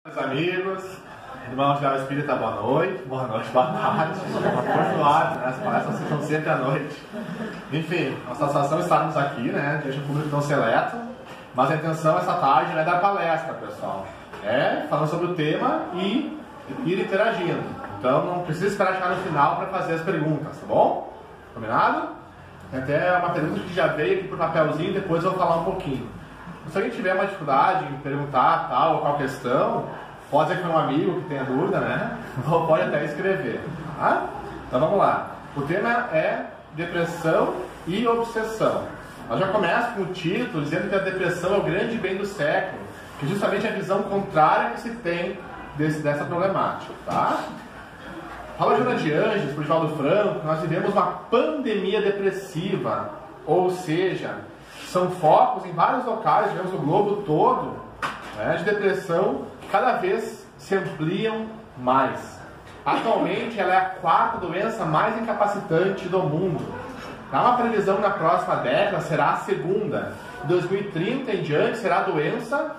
Meus amigos, irmãos da Espírita, boa noite, boa tarde, as palestras são sempre à noite. Enfim, a satisfação estarmos aqui, né, diante de um público tão seleto, mas a intenção essa tarde não é dar palestra, pessoal, é falando sobre o tema e ir interagindo. Então não precisa esperar chegar no final para fazer as perguntas, tá bom? Combinado? Tem até uma pergunta que já veio aqui por papelzinho, depois eu vou falar um pouquinho. Se alguém tiver uma dificuldade em perguntar tal ou qual questão, pode ser que foi um amigo que tenha dúvida, né? Ou pode até escrever, tá? Então vamos lá. O tema é depressão e obsessão. Nós já começamos com o título dizendo que a depressão é o grande bem do século, que é justamente a visão contrária que se tem dessa problemática, tá? Fala Joana de Anjos, por Divaldo Franco, nós vivemos uma pandemia depressiva, ou seja, são focos em vários locais, digamos, no globo todo, né, de depressão que cada vez se ampliam mais. Atualmente, ela é a quarta doença mais incapacitante do mundo. Há uma previsão que na próxima década será a segunda. Em 2030 em diante, será a doença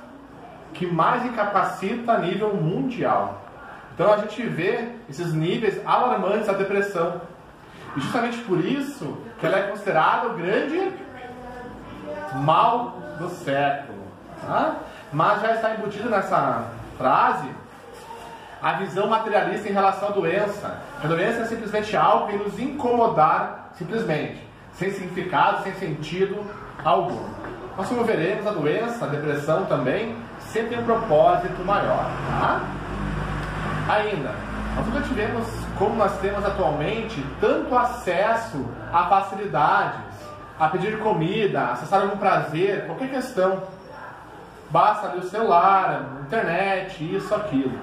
que mais incapacita a nível mundial. Então, a gente vê esses níveis alarmantes da depressão. E justamente por isso que ela é considerada o grande mal do século, tá? Mas já está embutido nessa frase a visão materialista em relação à doença. A doença é simplesmente algo que nos incomodar simplesmente, sem significado, sem sentido algum. Nós como veremos, a doença, a depressão também, sempre tem um propósito maior, tá? Ainda, nós nunca tivemos, como nós temos atualmente, tanto acesso a facilidades, a pedir comida, acessar algum prazer, qualquer questão. Basta ali o celular, a internet, isso, aquilo.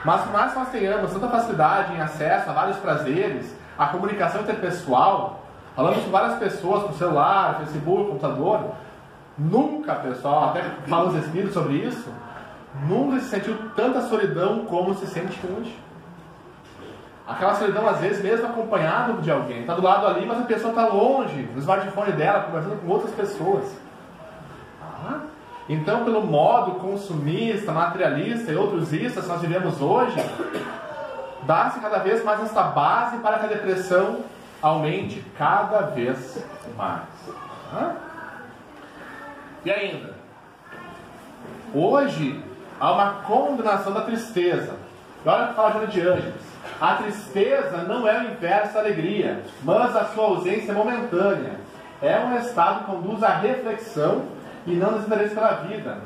Mas por mais que nós tenhamos tanta facilidade em acesso a vários prazeres, a comunicação interpessoal, falamos com várias pessoas por celular, Facebook, computador, nunca, pessoal, até falam os espíritos sobre isso, nunca se sentiu tanta solidão como se sente hoje. Aquela solidão, às vezes, mesmo acompanhado de alguém. Está do lado ali, mas a pessoa está longe, no smartphone dela, conversando com outras pessoas. Então, pelo modo consumista, materialista e outros istas que nós vivemos hoje, dá-se cada vez mais essa base para que a depressão aumente cada vez mais. E ainda, hoje, há uma condenação da tristeza. E olha o que fala Joana de Anjos. A tristeza não é o inverso da alegria, mas a sua ausência é momentânea. É um estado que conduz à reflexão e não desinteresse pela vida.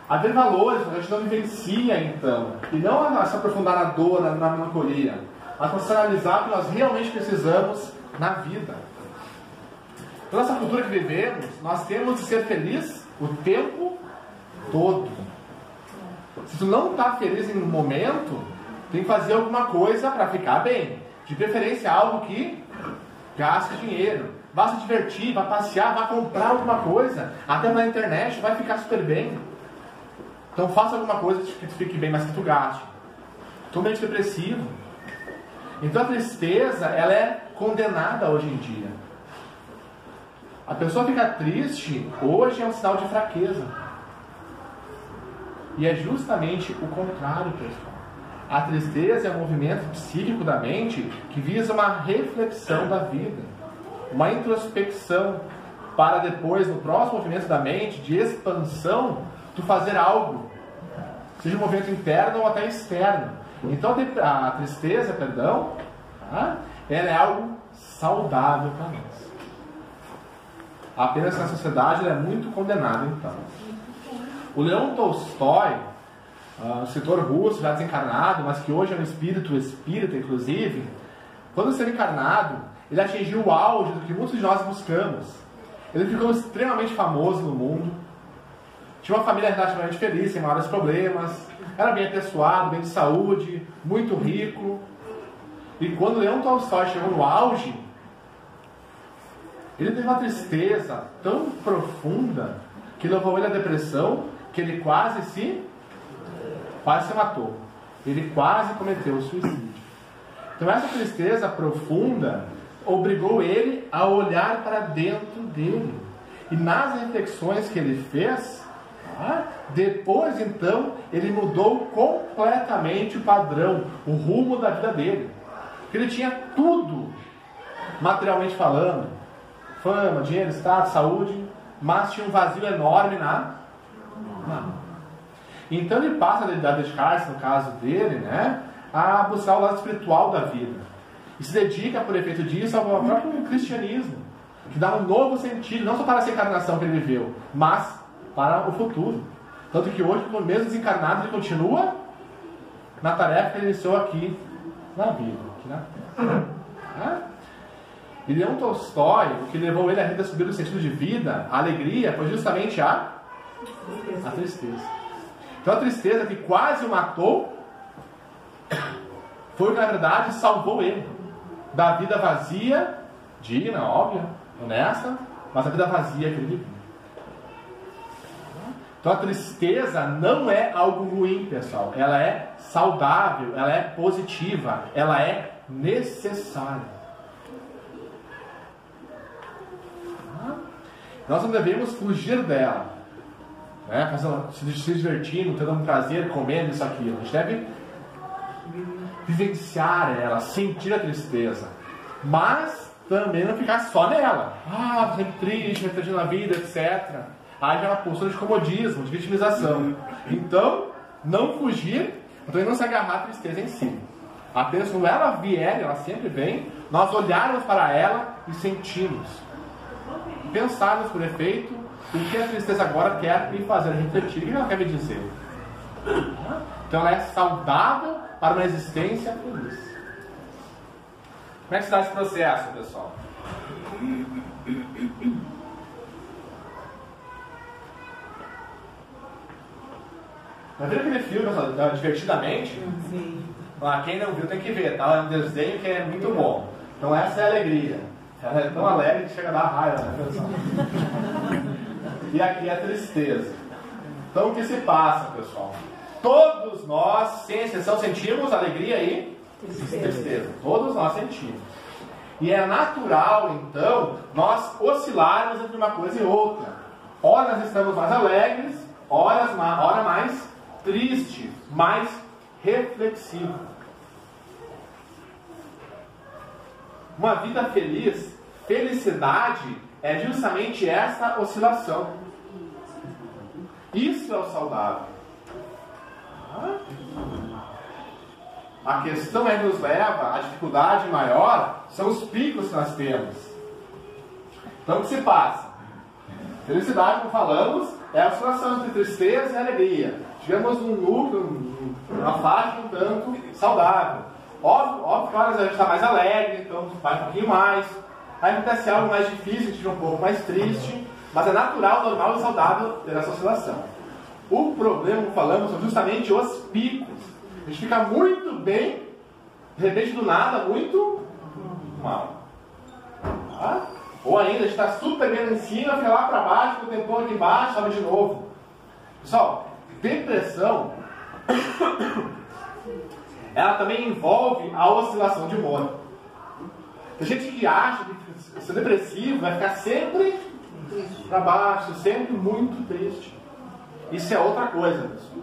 Haver valores, a gente não vivencia então, e não a se aprofundar na dor, na melancolia, mas para analisar o que nós realmente precisamos na vida. Toda essa cultura que vivemos, nós temos de ser felizes o tempo todo. Se tu não está feliz em um momento, tem que fazer alguma coisa para ficar bem. De preferência algo que gaste dinheiro. Vá se divertir, vá passear, vá comprar alguma coisa. Até na internet vai ficar super bem. Então faça alguma coisa que tu fique bem, mas que tu gaste. Totalmente depressivo. Então a tristeza, ela é condenada hoje em dia. A pessoa fica triste, hoje é um sinal de fraqueza. E é justamente o contrário, pessoal. A tristeza é um movimento psíquico da mente que visa uma reflexão da vida, uma introspecção, para depois, no próximo movimento da mente, de expansão, tu fazer algo, seja um movimento interno ou até externo. Então a tristeza, ela é algo saudável para nós. Apenas que na sociedade ela é muito condenada, então. O Leon Tolstói, um escritor russo, já desencarnado, mas que hoje é um espírito espírita, inclusive, quando esteve encarnado, ele atingiu o auge do que muitos de nós buscamos. Ele ficou extremamente famoso no mundo, tinha uma família relativamente feliz, sem maiores problemas, era bem apessoado, bem de saúde, muito rico. E quando Leon Tolstói chegou no auge, ele teve uma tristeza tão profunda que levou ele à depressão, que ele quase se matou. Ele quase cometeu o suicídio. Então essa tristeza profunda obrigou ele a olhar para dentro dele. E nas reflexões que ele fez, Depois, então, ele mudou completamente o padrão, o rumo da vida dele. Porque ele tinha tudo, materialmente falando, fama, dinheiro, status, saúde, mas tinha um vazio enorme na alma. Então ele passa a dedicar-se, no caso dele, né, a buscar o lado espiritual da vida. E se dedica, por efeito disso, ao próprio cristianismo, que dá um novo sentido, não só para essa encarnação que ele viveu, mas para o futuro. Tanto que hoje, mesmo desencarnado, ele continua na tarefa que ele iniciou aqui na vida, aqui na Terra. E Leão Tolstói, o que levou ele a redescobrir o sentido de vida, a alegria, foi justamente a tristeza. Então a tristeza que quase o matou foi o que na verdade salvou ele da vida vazia, digna, óbvia, honesta, mas a vida vazia que ele vivia. Então a tristeza não é algo ruim, pessoal. Ela é saudável, ela é positiva, ela é necessária. Nós não devemos fugir dela, né? Se divertindo, tendo um prazer, comendo isso, aquilo. A gente deve vivenciar ela, sentir a tristeza, mas também não ficar só nela. Sempre triste, refletindo na vida, etc. Aí já é uma postura de comodismo, de vitimização. Então, não fugir, também não se agarrar à tristeza em si. Apenas quando ela vier, ela sempre vem, nós olharmos para ela e sentirmos. Pensarmos por efeito o que a tristeza agora quer me fazer refletir, o que ela quer me dizer. Então ela é saudável para uma existência feliz. Como é que se dá esse processo, pessoal? Já viram aquele filme, pessoal, Divertidamente? Sim. Quem não viu tem que ver, tá? É um desenho que é muito bom. Então essa é a alegria. Ela é tão alegre que chega a dar raiva, né, pessoal? E aqui é a tristeza. Então o que se passa, pessoal? Todos nós, sem exceção, sentimos alegria e tristeza. Todos nós sentimos. E é natural, então, nós oscilarmos entre uma coisa e outra. Ora nós estamos mais alegres, ora mais tristes, mais reflexivos. Uma vida feliz, felicidade, é justamente essa oscilação. Isso é o saudável. A questão é que nos leva, a dificuldade maior são os picos que nós temos. Então o que se passa? Felicidade, como falamos, é a oscilação entre tristeza e alegria. Chegamos num núcleo, numa faixa um tanto saudável. Óbvio que a gente está mais alegre, então vai um pouquinho mais. Aí acontece algo mais difícil, a gente fica um pouco mais triste. Mas é natural, normal e saudável ter essa oscilação. O problema, como falamos, são justamente os picos. A gente fica muito bem, de repente do nada, muito mal. Ou ainda, a gente está super bem lá em cima, fica lá para baixo, o tempão aqui embaixo, sobe de novo. Pessoal, depressão ela também envolve a oscilação de humor. Tem gente que acha que ser depressivo vai ficar sempre para baixo, sempre muito triste. Isso é outra coisa, pessoal.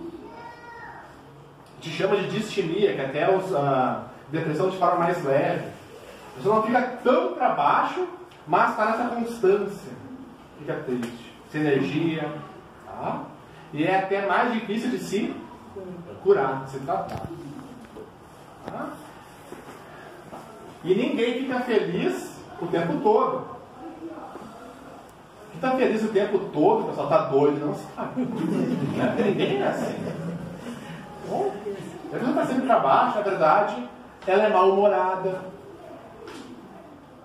A gente chama de distimia, que até usa depressão de forma mais leve. A pessoa não fica tão para baixo, mas está nessa constância. Fica triste, sem energia. Tá? E é até mais difícil de se curar, de se tratar. Tá? E ninguém fica feliz o tempo todo. Quem está feliz o tempo todo, o pessoal está doido, não sabe. Ninguém é assim. Bom, a pessoa está sempre para baixo, na verdade, ela é mal-humorada.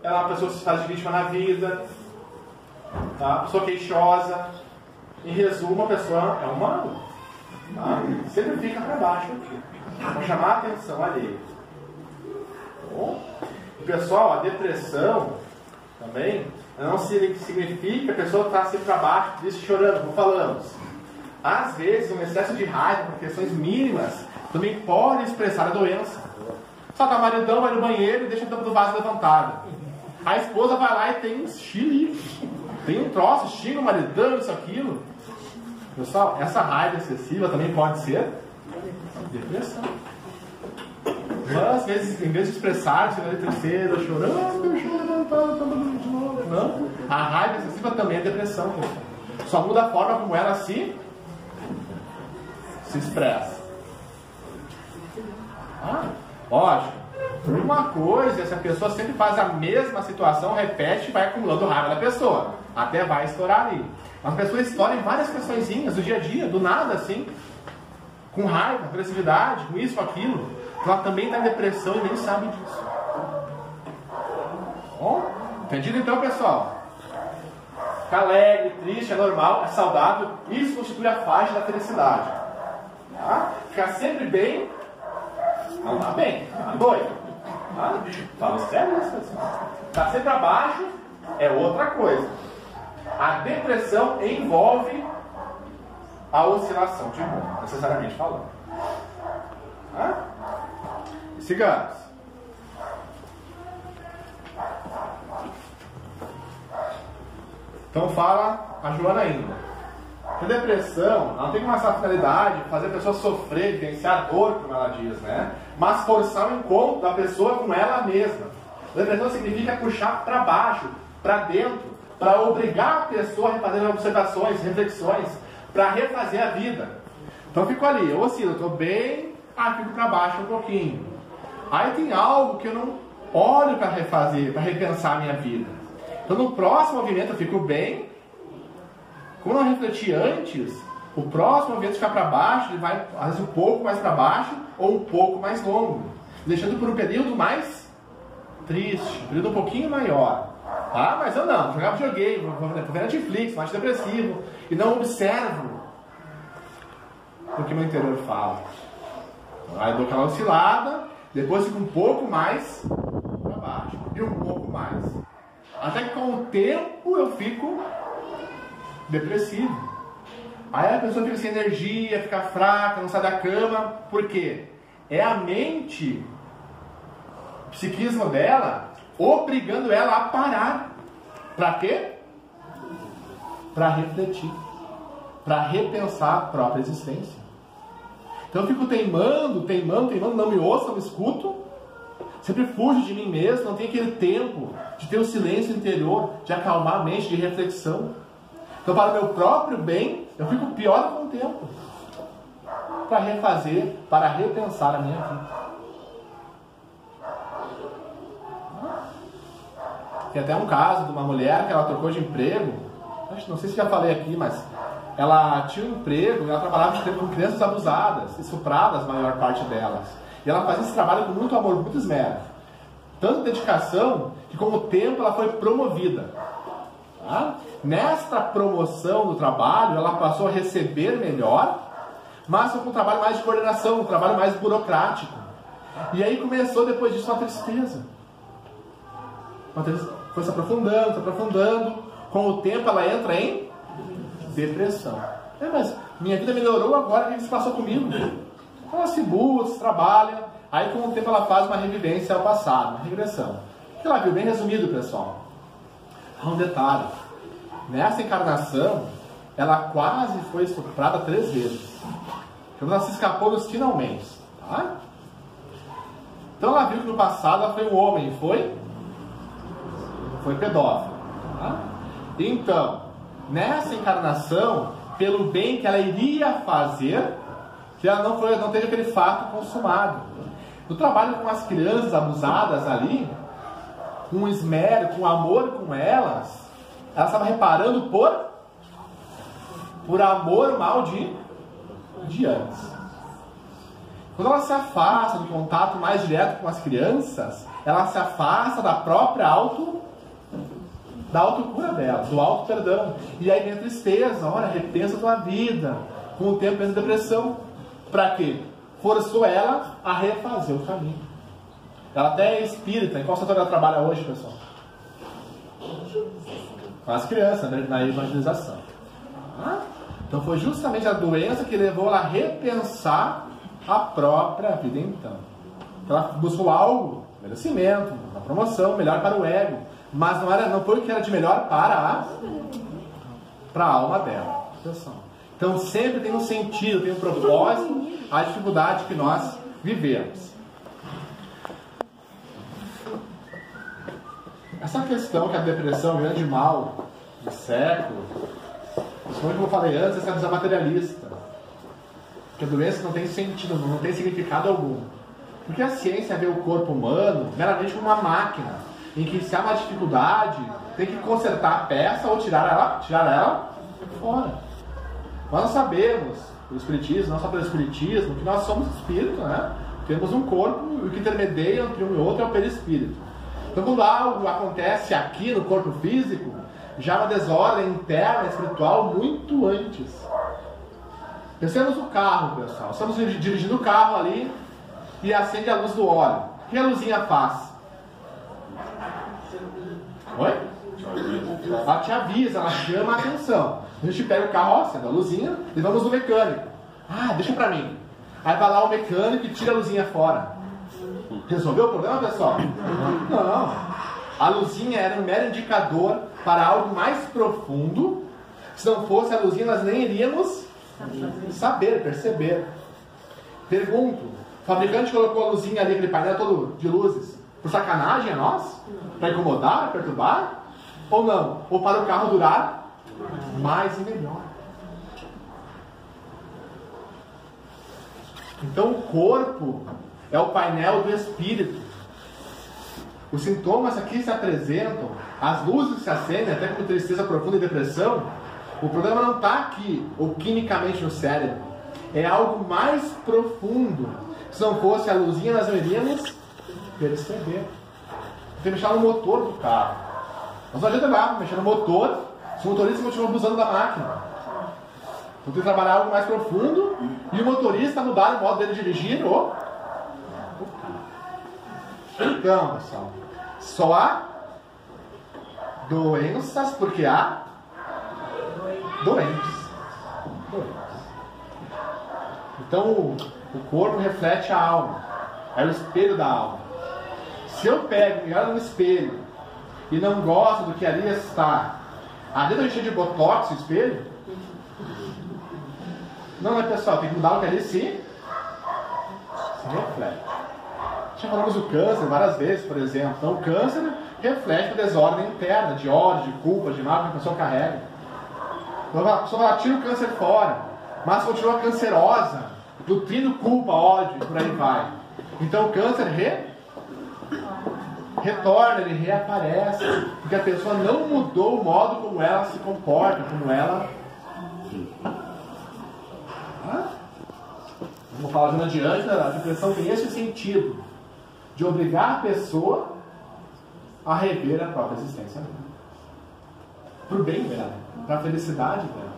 Ela é uma pessoa que se faz de vítima na vida. Tá? Uma pessoa queixosa. Em resumo, a pessoa é humana. Tá? Sempre fica para baixo aqui. Para chamar a atenção alheia. Bom, e pessoal, a depressão também não significa que a pessoa está sempre para baixo, triste, chorando, como falamos. Às vezes, um excesso de raiva por questões mínimas também pode expressar a doença. Só que o maridão vai no banheiro e deixa o tampa do vaso levantado. A esposa vai lá e tem um chilique, tem um troço, xinga o maridão, isso, aquilo. Pessoal, essa raiva excessiva também pode ser depressão. Mas às vezes, em vez de expressar, você vai tristeza, chorando, de novo. Não. A raiva excessiva também é depressão, pessoal. Só muda a forma como ela se expressa. Lógico. Uma coisa é se a pessoa sempre faz a mesma situação, repete e vai acumulando raiva da pessoa. Até vai estourar ali. Mas a pessoa estoura em várias questõezinhas do dia a dia, do nada assim. Com raiva, agressividade, com isso, com aquilo. Ela também está em depressão e nem sabe disso. Bom, entendido então, pessoal? Ficar alegre, triste, é normal, é saudável. Isso constitui a faixa da felicidade. Tá? Ficar sempre bem, não está bem, está doido. Tá? Fala sério isso, pessoal. Ficar sempre abaixo é outra coisa. A depressão envolve a oscilação de humor, necessariamente falando. Tá? Sigamos. Então fala a Joana ainda. A depressão não tem uma finalidade de fazer a pessoa sofrer, vivenciar dor, como ela diz, né? Mas forçar o encontro da pessoa com ela mesma. A depressão significa puxar para baixo, para dentro, para obrigar a pessoa a fazer observações, reflexões, para refazer a vida. Então eu fico ali, eu oscilo, estou bem, fico para baixo um pouquinho. Aí tem algo que eu não olho para refazer, para repensar a minha vida. Então no próximo movimento eu fico bem. Como eu não refleti antes, o próximo movimento ficar para baixo, ele vai às vezes um pouco mais para baixo ou um pouco mais longo, deixando por um período mais triste, um período um pouquinho maior. Mas eu não, vou jogar videogame, vou ver Netflix, mais depressivo, e não observo o que meu interior fala. Aí eu dou aquela oscilada, depois fico um pouco mais para baixo e um pouco mais. Até que com o tempo eu fico depressivo. Aí a pessoa fica sem energia, fica fraca, não sai da cama. Por quê? É a mente, o psiquismo dela, obrigando ela a parar. Para quê? Para refletir. Para repensar a própria existência. Então eu fico teimando, não me ouço, não me escuto. Sempre fujo de mim mesmo, não tenho aquele tempo de ter o silêncio interior, de acalmar a mente, de reflexão. Então, para o meu próprio bem, eu fico pior com o tempo. Para refazer, para repensar a minha vida. Tem até um caso de uma mulher que ela trocou de emprego. Não sei se já falei aqui, mas ela tinha um emprego, ela trabalhava com crianças abusadas, estupradas, a maior parte delas. E ela fazia esse trabalho com muito amor, muito esmero. Tanta dedicação, que com o tempo ela foi promovida. Nesta promoção do trabalho, ela passou a receber melhor, mas com um trabalho mais de coordenação, um trabalho mais burocrático. E aí começou depois disso uma tristeza. Foi se aprofundando. Com o tempo ela entra em depressão. Mas minha vida melhorou agora, o que se passou comigo? Ela se busca, se trabalha, aí com o tempo ela faz uma revivência ao passado, uma regressão. O que ela viu? Bem resumido, pessoal. Há um detalhe. Nessa encarnação, ela quase foi estuprada 3 vezes. Então ela se escapou nos finalmente. Então ela viu que no passado ela foi um homem, foi pedófilo. Então, nessa encarnação, pelo bem que ela iria fazer, que ela não teve aquele fato consumado. No trabalho com as crianças abusadas ali, com esmero, com amor com elas, ela estava reparando por amor mal de antes. Quando ela se afasta do contato mais direto com as crianças, ela se afasta da própria da autocura dela, do auto-perdão. E aí vem a tristeza, olha, repensa a tua vida. Com o tempo vem a depressão. Para quê? Forçou ela a refazer o caminho. Ela até é espírita. Em qual setor ela trabalha hoje, pessoal? Com as crianças, na evangelização. Então foi justamente a doença que levou ela a repensar a própria vida então. Ela buscou algo, merecimento, uma promoção, melhor para o ego. Mas não foi o que era de melhor para a alma dela. Então Então sempre tem um sentido, tem um propósito a dificuldade que nós vivemos. Essa questão que a depressão é um grande mal do século, como eu falei antes, essa visão materialista. Que a doença não tem sentido, não tem significado algum. Porque a ciência vê o corpo humano meramente como uma máquina, em que se há uma dificuldade, tem que consertar a peça ou tirar ela fora. Nós não sabemos, pelo Espiritismo, não só pelo Espiritismo, que nós somos espírito, né? Temos um corpo e o que intermedia entre um e outro é o perispírito. Então quando algo acontece aqui no corpo físico, já há uma desordem interna, espiritual, muito antes. Pensemos no carro, pessoal. Estamos dirigindo o carro ali e acende a luz do óleo. O que a luzinha faz? Oi? Ela te avisa, ela chama a atenção. A gente pega o carro, ó, acende a luzinha, levamos no mecânico. Ah, deixa pra mim. Aí vai lá o mecânico e tira a luzinha fora. Resolveu o problema, pessoal? Não. A luzinha era um mero indicador para algo mais profundo. Se não fosse a luzinha, nós nem iríamos saber, perceber. Pergunto, o fabricante colocou a luzinha ali, aquele painel todo de luzes, por sacanagem a nós? Para incomodar, perturbar? Ou não? Ou para o carro durar mais e melhor? Então o corpo é o painel do espírito. Os sintomas aqui se apresentam, as luzes se acendem, até como tristeza profunda e depressão. O problema não está aqui, ou quimicamente no cérebro. É algo mais profundo. Se não fosse a luzinha, nós não iríamos perceber. Tem que mexer no motor do carro. Nós não adianta mexer no motor se o motorista continua abusando da máquina. Então tem que trabalhar algo mais profundo e o motorista mudar o modo dele dirigir o carro. Então, pessoal, só há doenças porque há doentes. Então o corpo reflete a alma, é o espelho da alma. Se eu pego e olho no espelho e não gosto do que ali está, adianta encher de botox o espelho? Não, pessoal, tem que mudar o que ali se reflete. Já falamos do câncer várias vezes, por exemplo. Então o câncer reflete a desordem interna, de ódio, de culpa, de mal que a pessoa carrega. Então a pessoa vai tira o câncer fora, mas continua cancerosa, nutrindo culpa, ódio, e por aí vai. Então o câncer retorna, ele reaparece, porque a pessoa não mudou o modo como ela se comporta, como ela... Vamos falar de adiante, a depressão tem esse sentido de obrigar a pessoa a rever a própria existência dela. Para o bem dela, para a felicidade dela.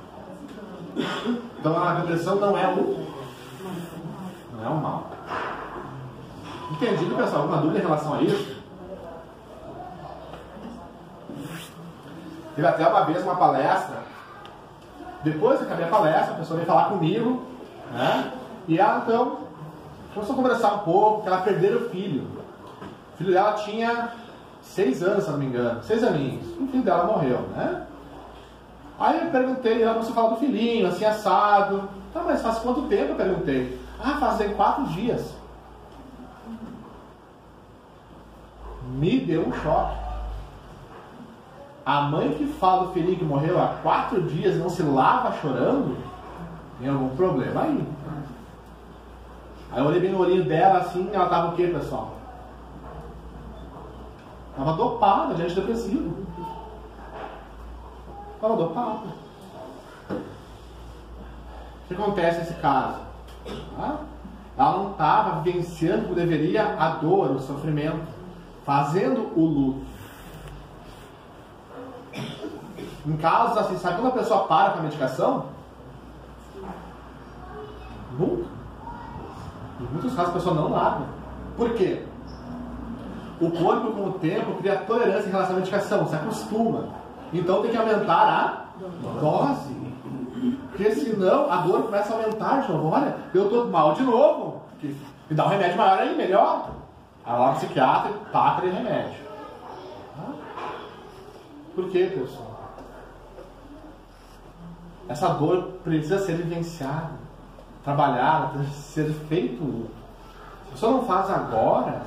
Então a depressão não é o mal. Entendido, pessoal? Alguma dúvida em relação a isso? Teve até uma vez uma palestra. Depois que acabei a palestra, a pessoa veio falar comigo, né? E ela então começou a conversar um pouco, que ela perdeu o filho. O filho dela tinha 6 anos, se não me engano, 6 aninhos. O filho dela morreu, né? Aí eu perguntei, ela começou a falar do filhinho, assim, assado. Tá, mas faz quanto tempo? Eu perguntei. Ah, fazem 4 dias. Me deu um choque. A mãe que fala do filhinho que morreu há 4 dias e não se lava chorando, tem algum problema aí. Aí eu olhei bem no olhinho dela assim, ela tava o quê, pessoal? Tava dopada, de antidepressivo. Tava dopada. O que acontece nesse caso? Ela não estava vivenciando como deveria a dor, o sofrimento, fazendo o luto. Em casos assim, sabe quando a pessoa para com a medicação? Nunca. Em muitos casos a pessoa não larga. Por quê? O corpo, com o tempo, cria tolerância em relação à medicação, se acostuma. Então tem que aumentar a dose. Porque senão a dor começa a aumentar de novo. Olha, eu estou mal de novo. Me dá um remédio maior aí, melhor. Aí lá o psiquiatra taca aquele remédio. Por quê, pessoal? essa dor precisa ser vivenciada, trabalhada, precisa ser feito luto. Se a pessoa não faz agora,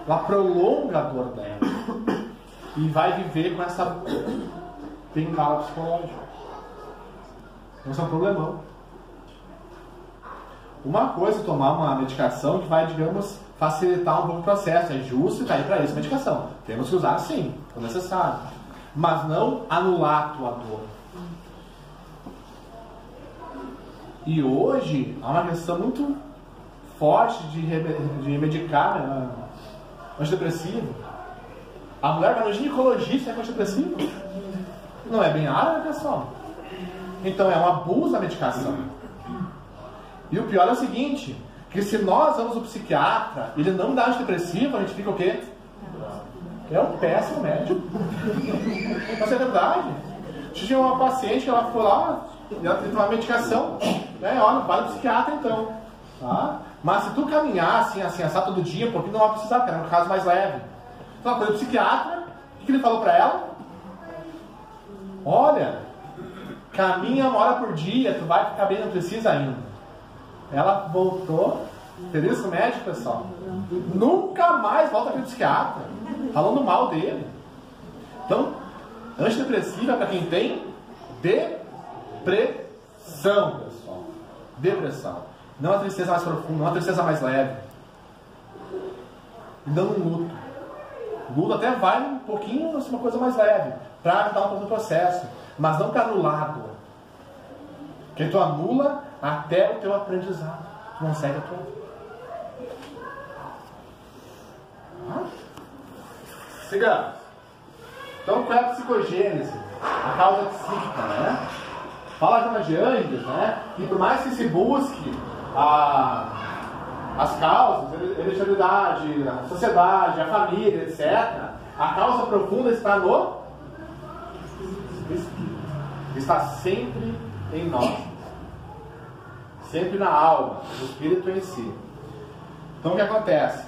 ela prolonga a dor dela e vai viver com essa bengala psicológica. Isso é um problemão. Uma coisa é tomar uma medicação que vai, digamos, facilitar um pouco o processo. É justo e está aí para isso a medicação. Temos que usar sim, quando necessário. Mas não anular a tua dor. E hoje há uma questão muito forte de medicar antidepressivo. A mulher vai no ginecologista com antidepressivo. Não é bem a área, pessoal. Então é um abuso da medicação. E o pior é o seguinte, que se nós vamos ao psiquiatra e ele não dá antidepressivo, a gente fica o quê? É um péssimo médico. Mas é verdade. Tinha uma paciente que ela foi lá e ela tentou uma medicação, né? Olha, vai no psiquiatra então. Tá? Mas se tu caminhar assim, assar todo dia, porque não vai precisar, porque é um caso mais leve. Então ela foi no psiquiatra, o que ele falou pra ela? Olha, caminha 1 hora por dia, tu vai ficar bem, não precisa ainda. Ela voltou, entendeu isso, médico, pessoal? Nunca mais volta para o psiquiatra, falando mal dele. Então, antidepressiva é para quem tem depressão, pessoal. Depressão. Não a tristeza mais profunda, não a tristeza mais leve. E dando um luto. O luto até vai um pouquinho, uma coisa mais leve, para ajudar um pouco no processo. Mas não para anular a dor. Porque tu anula até o teu aprendizado. Tu não segue a tua vida. Sigamos. Então, qual é a psicogênese? A causa psíquica, né? Fala Jonas de Angeles, né? Que por mais que se busque as causas, a hereditariedade, a sociedade, a família, etc., a causa profunda está no espírito. Está sempre em nós. Sempre na alma, no espírito em si. Então o que acontece?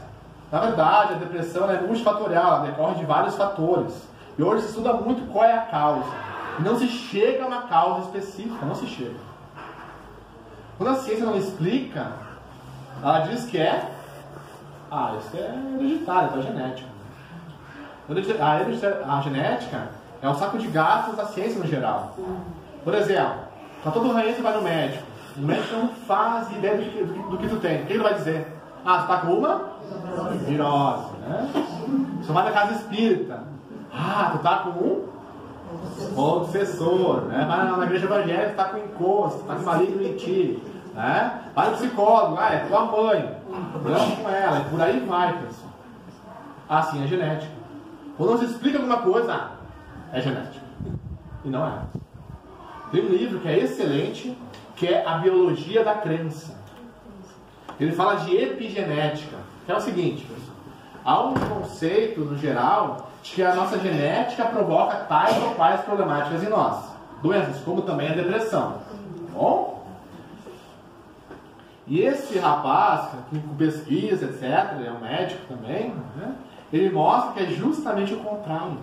Na verdade, a depressão é multifatorial, ela decorre de vários fatores. E hoje se estuda muito qual é a causa. E não se chega a uma causa específica, não se chega. Quando a ciência não explica, ela diz que isso é hereditário, é genética. A genética é um saco de gatos da ciência no geral. Por exemplo, está todo doente e vai no médico. O médico não faz ideia do que tu tem. O que ele vai dizer? Tu está com uma virose, né? Você vai na casa espírita. Tu está com um obsessor, né? Vai na igreja evangélica, tu está com encosto, está com maligno em ti, né? Vai no psicólogo, é tua mãe, problema com ela, e por aí vai, pessoal. Assim, é genética. Quando não se explica alguma coisa, é genética. E não é. Tem um livro que é excelente, que é A Biologia da Crença. Ele fala de epigenética, que é o seguinte, pessoal. Há um conceito, no geral, de que a nossa genética provoca tais ou quais problemáticas em nós. Doenças, como também a depressão. Tá bom? E esse rapaz, que pesquisa, etc., é um médico também, né? Ele mostra que é justamente o contrário.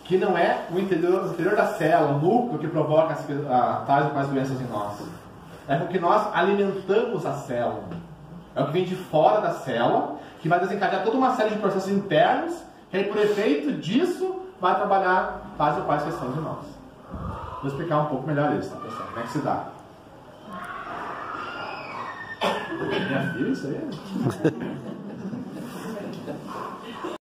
Que não é o interior da célula, o núcleo que provoca tais ou quais doenças em nós. É porque nós alimentamos a célula. É o que vem de fora da célula, que vai desencadear toda uma série de processos internos, que aí por efeito disso vai trabalhar tais ou quais questões em nós. Vou explicar um pouco melhor isso, tá, pessoal? Como é que se dá? Minha filha, isso aí?